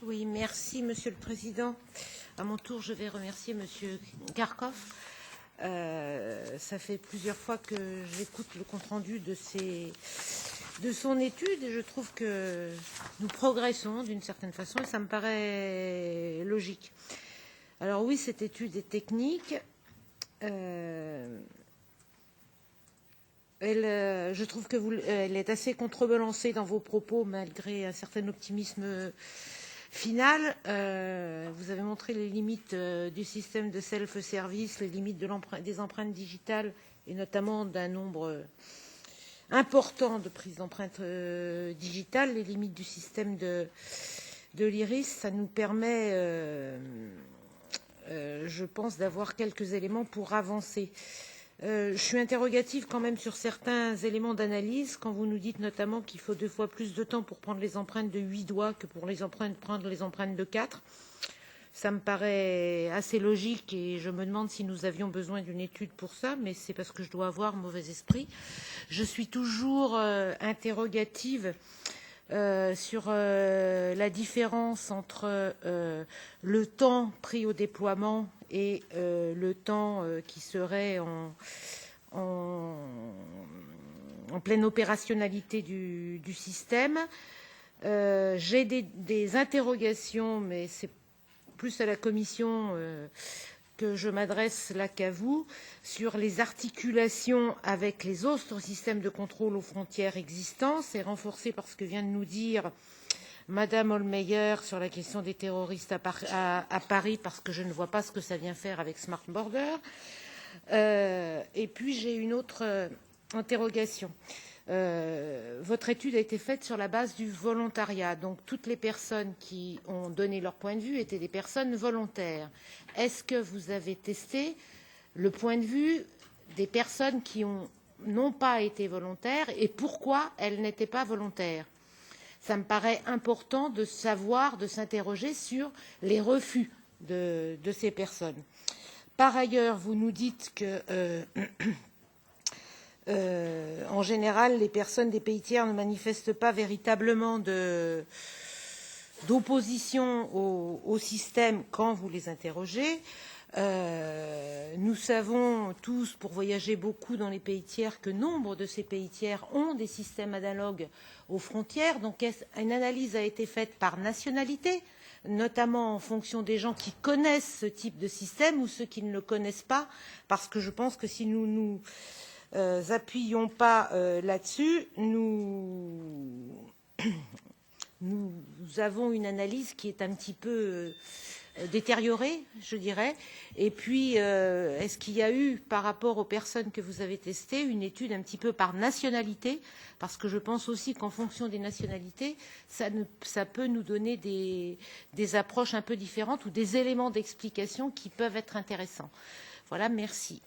Oui, merci Monsieur le Président. À mon tour, je vais remercier Monsieur Garkov. Ça fait plusieurs fois que j'écoute le compte-rendu de son étude et je trouve que nous progressons d'une certaine façon et ça me paraît logique. Alors oui, cette étude est technique. Je trouve que elle est assez contrebalancée dans vos propos malgré un certain optimisme final. Vous avez montré les limites du système de self-service, les limites des empreintes digitales et notamment d'un nombre important de prises d'empreintes digitales, les limites du système de l'IRIS. Ça nous permet, je pense, d'avoir quelques éléments pour avancer. Je suis interrogative quand même sur certains éléments d'analyse, quand vous nous dites notamment qu'il faut 2 fois plus de temps pour prendre les empreintes de 8 doigts que pour prendre les empreintes de 4. Ça me paraît assez logique et je me demande si nous avions besoin d'une étude pour ça, mais c'est parce que je dois avoir mauvais esprit. Je suis toujours interrogative sur la différence entre le temps pris au déploiement et le temps qui serait en pleine opérationnalité du système. J'ai des interrogations, mais c'est plus à la Commission que je m'adresse là qu'à vous, sur les articulations avec les autres systèmes de contrôle aux frontières existants. C'est renforcé par ce que vient de nous dire Madame Hohlmeier sur la question des terroristes à Paris, parce que je ne vois pas ce que ça vient faire avec Smart Border. Et puis j'ai une autre interrogation. Votre étude a été faite sur la base du volontariat. Donc toutes les personnes qui ont donné leur point de vue étaient des personnes volontaires. Est-ce que vous avez testé le point de vue des personnes qui n'ont pas été volontaires et pourquoi elles n'étaient pas volontaires? Ça me paraît important de savoir, de s'interroger sur les refus de ces personnes. Par ailleurs, vous nous dites que en général, les personnes des pays tiers ne manifestent pas véritablement d'opposition au système quand vous les interrogez. Nous savons tous, pour voyager beaucoup dans les pays tiers, que nombre de ces pays tiers ont des systèmes analogues aux frontières. Donc, une analyse a été faite par nationalité, notamment en fonction des gens qui connaissent ce type de système ou ceux qui ne le connaissent pas, parce que je pense que si nous nous appuyons pas là-dessus, nous avons une analyse qui est un petit peu détériorée, je dirais. Et puis, est-ce qu'il y a eu, par rapport aux personnes que vous avez testées, une étude un petit peu par nationalité? Parce que je pense aussi qu'en fonction des nationalités, ça peut nous donner des approches un peu différentes ou des éléments d'explication qui peuvent être intéressants. Voilà, merci.